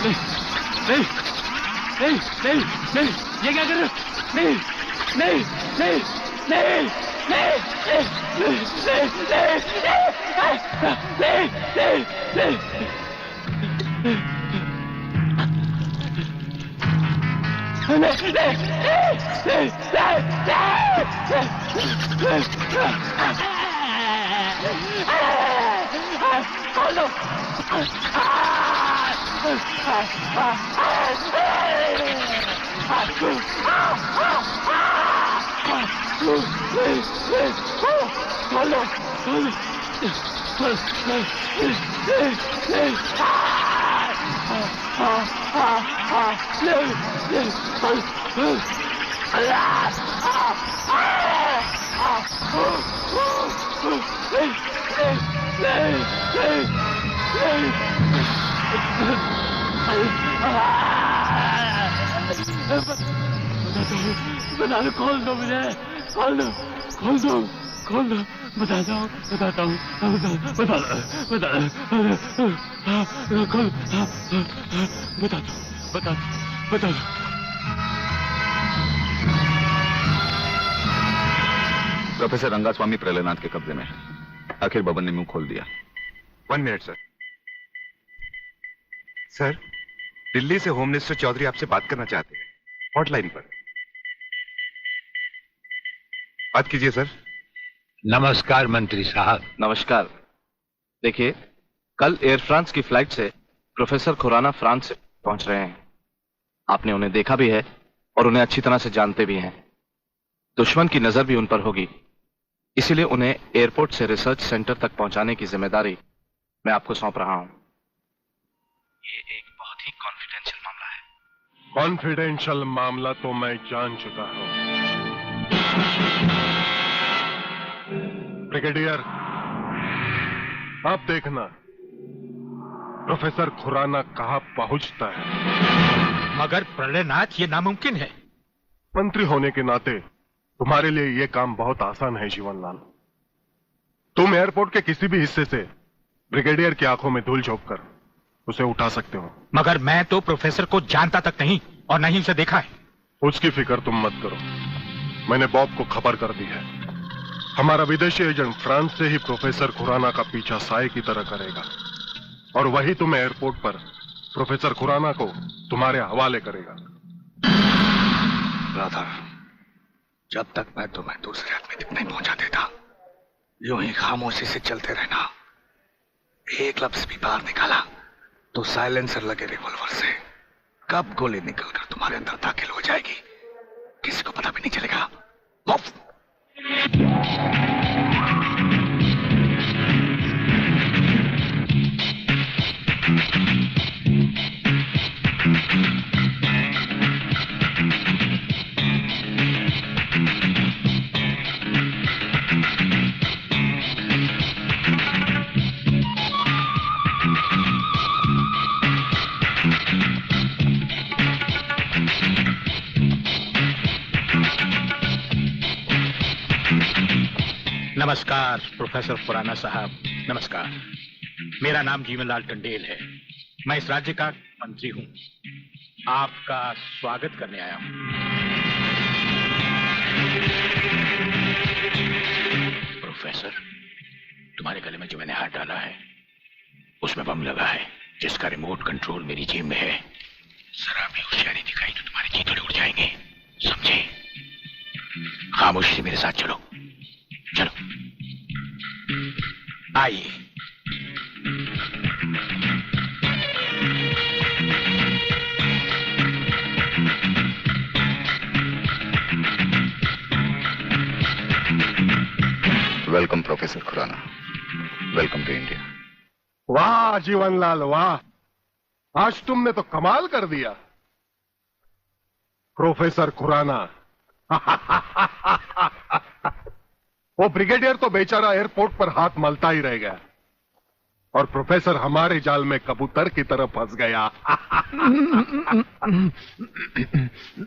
नहीं नहीं नहीं नहीं, ये क्या कर रहे हो? नहीं नहीं नहीं नहीं नहीं नहीं नहीं नहीं बता दो, खोल दो मुझे, खोल दो, खोल दो, खोल दो, बताता हूँ, बताता हूँ, बता दो, खोल, बता दो, बता दो, बता दो। प्रोफेसर रंगास्वामी प्रलयनाथ के कब्जे में है। आखिर बबन ने मुंह खोल दिया। 1 मिनट सर। सर, दिल्ली से होम मिनिस्टर चौधरी आपसे बात करना चाहते हैं, हॉटलाइन पर। बात कीजिए सर। नमस्कार मंत्री साहब। नमस्कार। देखिए, कल एयर फ्रांस की फ्लाइट से प्रोफेसर खुराना फ्रांस से पहुंच रहे हैं। आपने उन्हें देखा भी है और उन्हें अच्छी तरह से जानते भी हैं। दुश्मन की नजर भी उन पर होगी, इसीलिए उन्हें एयरपोर्ट से रिसर्च सेंटर तक पहुंचाने की जिम्मेदारी मैं आपको सौंप रहा हूं। ये एक बहुत ही कॉन्फिडेंशियल मामला है। कॉन्फिडेंशियल मामला तो मैं जान चुका हूं। ब्रिगेडियर, आप देखना प्रोफेसर खुराना कहां पहुंचता है। मगर प्रलयनाथ, ये नामुमकिन है। मंत्री होने के नाते तुम्हारे लिए यह काम बहुत आसान है जीवनलाल। तुम एयरपोर्ट के किसी भी हिस्से से ब्रिगेडियर की आंखों में धूल झोंककर उसे उठा सकते हो। मगर मैं तो प्रोफेसर को जानता तक नहीं और नहीं उसे देखा है। उसकी फिक्र तुम मत करो, मैंने बॉब को खबर कर दी है। हमारा विदेशी एजेंट फ्रांस से ही प्रोफेसर खुराना का पीछा साए की तरह करेगा और वही तुम्हें एयरपोर्ट पर प्रोफेसर खुराना को तुम्हारे हवाले करेगा। राधा, जब तक मैं तुम्हें दूसरे आदमी तक नहीं पहुंचा देता, यूं ही खामोशी से चलते रहना। एक लफ्ज भी बाहर निकाला तो साइलेंसर लगे रिवॉल्वर से कब गोली निकलकर तुम्हारे अंदर दाखिल हो जाएगी किसी को पता भी नहीं चलेगा। नमस्कार प्रोफेसर खुराना साहब, नमस्कार। मेरा नाम जीवनलाल टंडेल है। मैं इस राज्य का मंत्री हूं। आपका स्वागत करने आया हूं। प्रोफेसर, तुम्हारे गले में जो मैंने हाथ डाला है उसमें बम लगा है जिसका रिमोट कंट्रोल मेरी जेब में है। जरा भी होशियारी दिखाई तो तुम्हारे चीथड़े उड़ जाएंगे, समझे? खामोशी से मेरे साथ चलो, चलो आइए। Welcome professor Khurana, welcome to India. वाह जीवनलाल वाह, आज तुमने तो कमाल कर दिया। प्रोफेसर खुराना वो ब्रिगेडियर तो बेचारा एयरपोर्ट पर हाथ मलता ही रह गया और प्रोफेसर हमारे जाल में कबूतर की तरह फंस गया।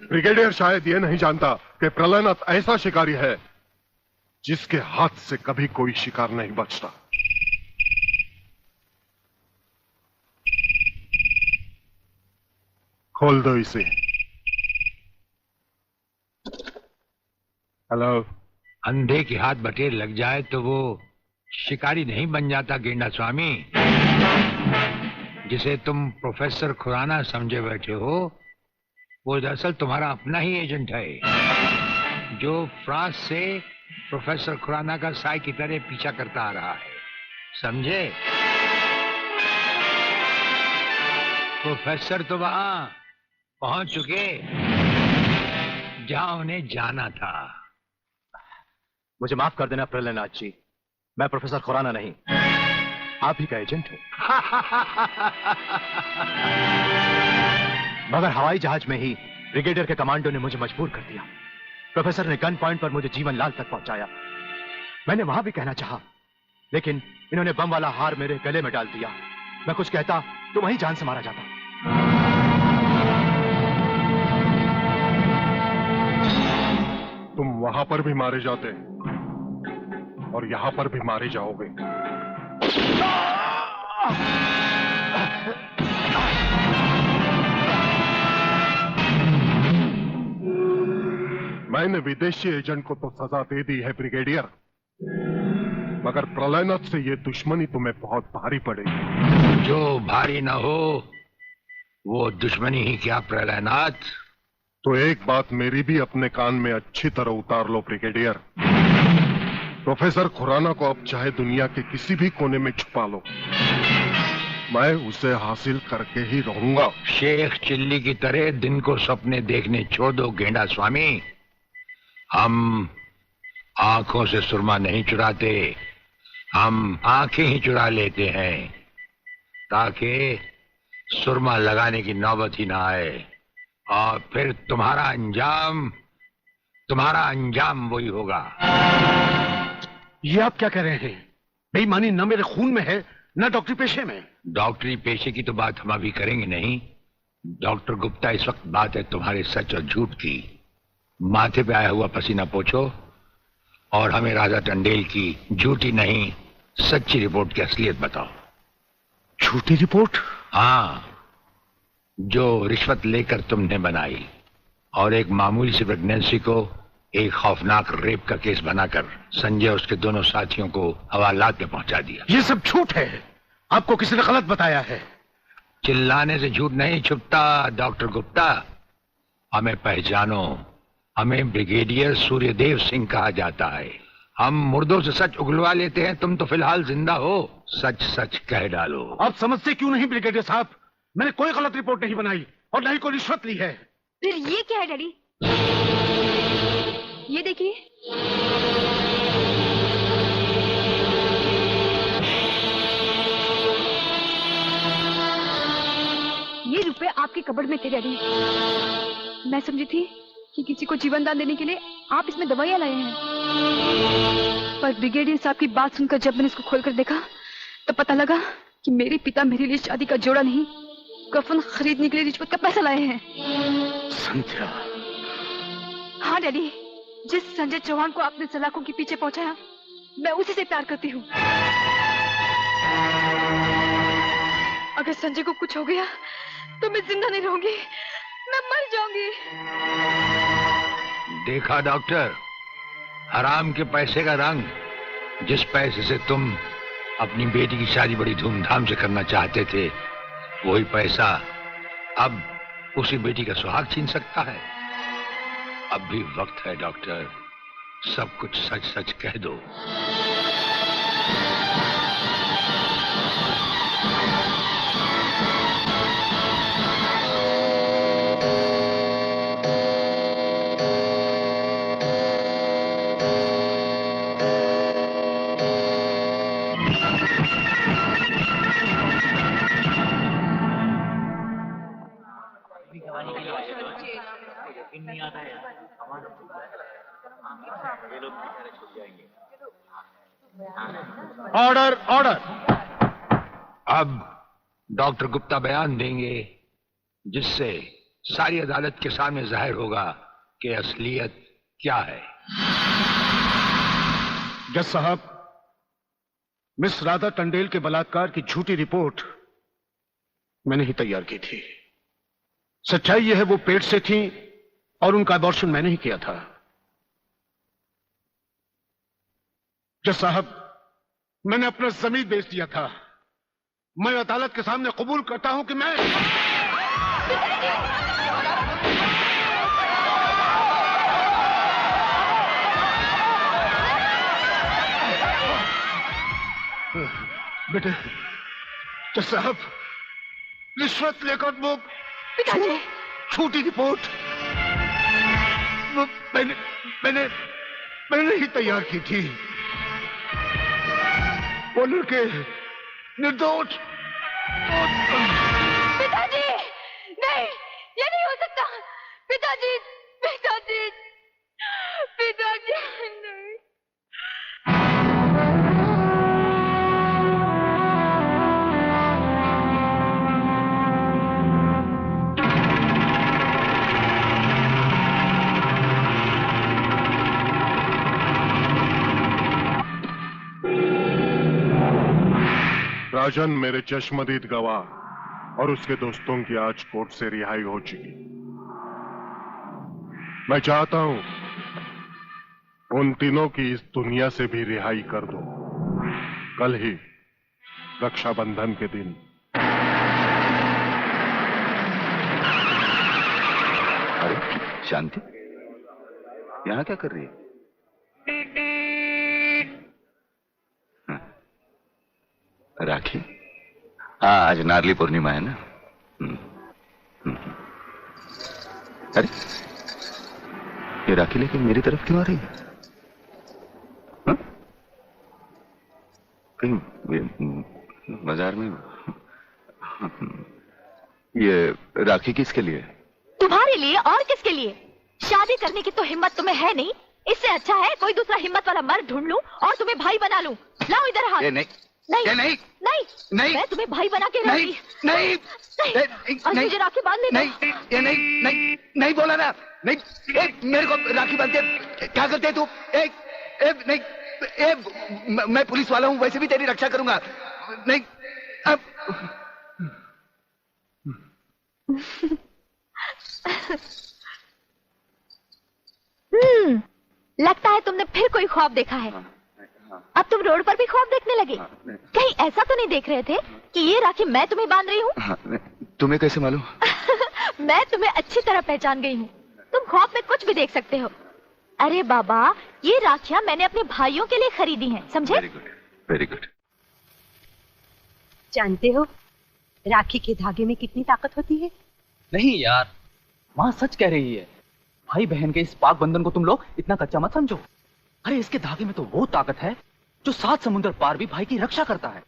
ब्रिगेडियर शायद ये नहीं जानता कि प्रलयनाथ ऐसा शिकारी है जिसके हाथ से कभी कोई शिकार नहीं बचता। खोल दो इसे। हेलो। अंधे के हाथ बटेर लग जाए तो वो शिकारी नहीं बन जाता गेंडा स्वामी। जिसे तुम प्रोफेसर खुराना समझे बैठे हो वो दरअसल तुम्हारा अपना ही एजेंट है, जो फ्रांस से प्रोफेसर खुराना का साई की तरह पीछा करता आ रहा है, समझे? प्रोफेसर तो वहां पहुंच चुके जहां उन्हें जाना था। मुझे माफ कर देना प्रलयनाथ जी, मैं प्रोफेसर खुराना नहीं, आप ही का एजेंट हूं। मगर हवाई जहाज में ही ब्रिगेडियर के कमांडो ने मुझे मजबूर कर दिया। प्रोफेसर ने गन पॉइंट पर मुझे जीवन लाल तक पहुंचाया। मैंने वहां भी कहना चाहा, लेकिन इन्होंने बम वाला हार मेरे गले में डाल दिया। मैं कुछ कहता तो वहीं जान से मारा जाता। तुम वहां पर भी मारे जाते और यहां पर भी मारे जाओगे। मैंने विदेशी एजेंट को तो सजा दे दी है ब्रिगेडियर, मगर प्रलयनाथ से ये दुश्मनी तुम्हें बहुत भारी पड़ेगी। जो भारी ना हो वो दुश्मनी ही क्या प्रलयनाथ। तो एक बात मेरी भी अपने कान में अच्छी तरह उतार लो ब्रिगेडियर। प्रोफेसर खुराना को अब चाहे दुनिया के किसी भी कोने में छुपा लो, मैं उसे हासिल करके ही रहूंगा। शेख चिल्ली की तरह दिन को सपने देखने छोड़ दो गेंडा स्वामी। हम आंखों से सुरमा नहीं चुराते, हम आंखें ही चुरा लेते हैं ताकि सुरमा लगाने की नौबत ही ना आए, और फिर तुम्हारा अंजाम वही होगा। ये आप क्या कह रहे हैं? बेईमानी न मेरे खून में है न डॉक्टरी पेशे में। डॉक्टरी पेशे की तो बात हम अभी करेंगे नहीं। डॉक्टर गुप्ता, इस वक्त बात है तुम्हारे सच और झूठ की। माथे पे आया हुआ पसीना पोछो और हमें राजा टंडेल की झूठी नहीं सच्ची रिपोर्ट की असलियत बताओ। झूठी रिपोर्ट? हाँ, जो रिश्वत लेकर तुमने बनाई और एक मामूली सी प्रेगनेंसी को एक खौफनाक रेप का केस बनाकर संजय और उसके दोनों साथियों को हवालात में पहुंचा दिया। ये सब झूठ है, आपको किसी ने गलत बताया है। चिल्लाने से झूठ नहीं छुपता डॉक्टर गुप्ता। हमें पहचानो, हमें ब्रिगेडियर सूर्यदेव सिंह कहा जाता है। हम मुर्दों से सच उगलवा लेते हैं, तुम तो फिलहाल जिंदा हो। सच सच कह डालो। आप समझते क्यों नहीं ब्रिगेडियर साहब? मैंने कोई गलत रिपोर्ट नहीं बनाई और न ही कोई रिश्वत ली है। फिर ये क्या है डैडी? ये देखिए, ये रुपए आपके कबर्ड में थे डैडी। मैं समझी थी कि किसी को जीवन दान देने के लिए आप इसमें दवाइयां लाए हैं, पर ब्रिगेडियर साहब की बात सुनकर जब मैंने इसको खोलकर देखा तो पता लगा कि मेरे पिता मेरे लिए शादी का जोड़ा नहीं, कफन खरीदने के लिए रिश्वत का पैसा लाए हैं। संध्या। हाँ डैडी, जिस संजय चौहान को आपने सलाखों के पीछे पहुंचाया, मैं उसी से प्यार करती हूँ। अगर संजय को कुछ हो गया तो मैं जिंदा नहीं रहूंगी, मैं मर जाऊंगी। देखा डॉक्टर, हराम के पैसे का रंग। जिस पैसे से तुम अपनी बेटी की शादी बड़ी धूमधाम से करना चाहते थे, वही पैसा अब उसी बेटी का सुहाग छीन सकता है। अब भी वक्त है डॉक्टर, सब कुछ सच सच कह दो। Order order. अब डॉक्टर गुप्ता बयान देंगे जिससे सारी अदालत के सामने जाहिर होगा कि असलियत क्या है। जज साहब, मिस राधा टंडेल के बलात्कार की झूठी रिपोर्ट मैंने ही तैयार की थी। सच्चाई यह है वो पेट से थी और उनका अबॉर्शन मैंने ही किया था। जज साहब, मैंने अपना जमीन बेच दिया था। मैं अदालत के सामने कबूल करता हूं कि मैं बेटे, जज साहब, रिश्वत लेकर वो पिताजी, छोटी रिपोर्ट मैंने मैंने मैंने ही तैयार की थी। वो लड़के निर्दोष। पिताजी, नहीं, ये नहीं हो सकता। पिताजी, पिताजी, पिताजी, नहीं। राजन मेरे चश्मदीद गवाह और उसके दोस्तों की आज कोर्ट से रिहाई हो चुकी। मैं चाहता हूं उन तीनों की इस दुनिया से भी रिहाई कर दो। कल ही रक्षाबंधन के दिन। अरे शांति, यहां क्या कर रही है? राखी? हाँ, आज नारली पूर्णिमा है ना। अरे ये राखी लेके मेरी तरफ क्यों आ रही है? हाँ? कहीं बाजार में? ये राखी किसके लिए? तुम्हारे लिए और किसके लिए? शादी करने की तो हिम्मत तुम्हें है नहीं। इससे अच्छा है कोई दूसरा हिम्मत वाला मर्द ढूंढ लूं और तुम्हें भाई बना लूं। लाओ इधर हाथ। नहीं नहीं नहीं नहीं नहीं, मैं तुम्हें भाई बना के नहीं नहीं और मुझे राखी बांध लेना। नहीं, ये नहीं नहीं नहीं बोला ना। नहीं, मेरे को राखी बांध के क्या करते तू? नहीं, मैं पुलिस वाला हूं, वैसे भी तेरी रक्षा करूंगा। नहीं, अब लगता है तुमने फिर कोई ख्वाब देखा है। अब तुम रोड पर भी ख्वाब देखने लगे। कहीं ऐसा तो नहीं देख रहे थे कि ये राखी मैं तुम्हें बांध रही हूँ? तुम्हें कैसे मालूम? मैं तुम्हें अच्छी तरह पहचान गई हूँ। तुम ख्वाब में कुछ भी देख सकते हो। अरे बाबा, ये राखियां मैंने अपने भाइयों के लिए खरीदी हैं, समझे? Very good, very good. जानते हो राखी के धागे में कितनी ताकत होती है? नहीं यार, माँ सच कह रही है। भाई बहन के इस पाक बंधन को तुम लोग इतना कच्चा मत समझो। अरे इसके धागे में तो वो ताकत है जो 7 समुद्र पार भी भाई की रक्षा करता है।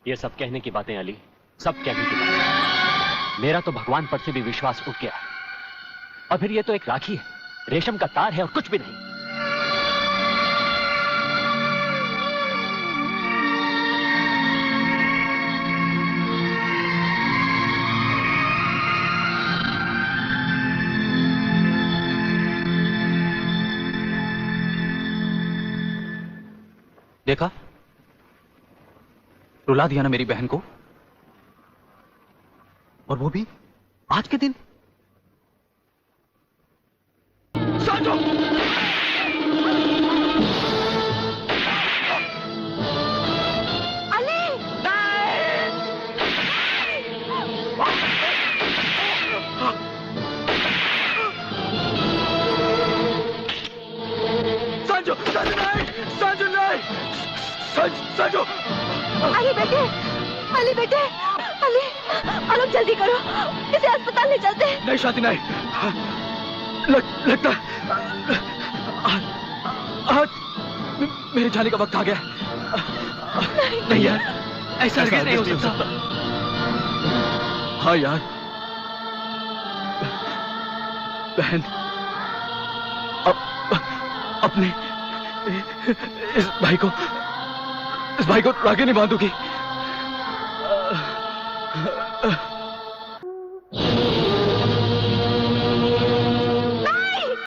ये सब कहने की बातें अली, सब कहने की बातें। मेरा तो भगवान पर से भी विश्वास उठ गया। और फिर ये तो एक राखी है, रेशम का तार है और कुछ भी नहीं। देखा, रुला दिया ना मेरी बहन को, और वो भी आज के दिन। साजो! अली! साजो! साजो नहीं! साजो नहीं! साजो! अली बेटे, अली बेटे, अली, आलोक जल्दी करो, इसे अस्पताल ले चलते हैं। नहीं शांति नहीं, लगता आज मेरे जाने का वक्त आ गया। नहीं यार, ऐसा नहीं हो सकता। हाँ यार, बहन अपने इस भाई को राखी नहीं बांधूगी।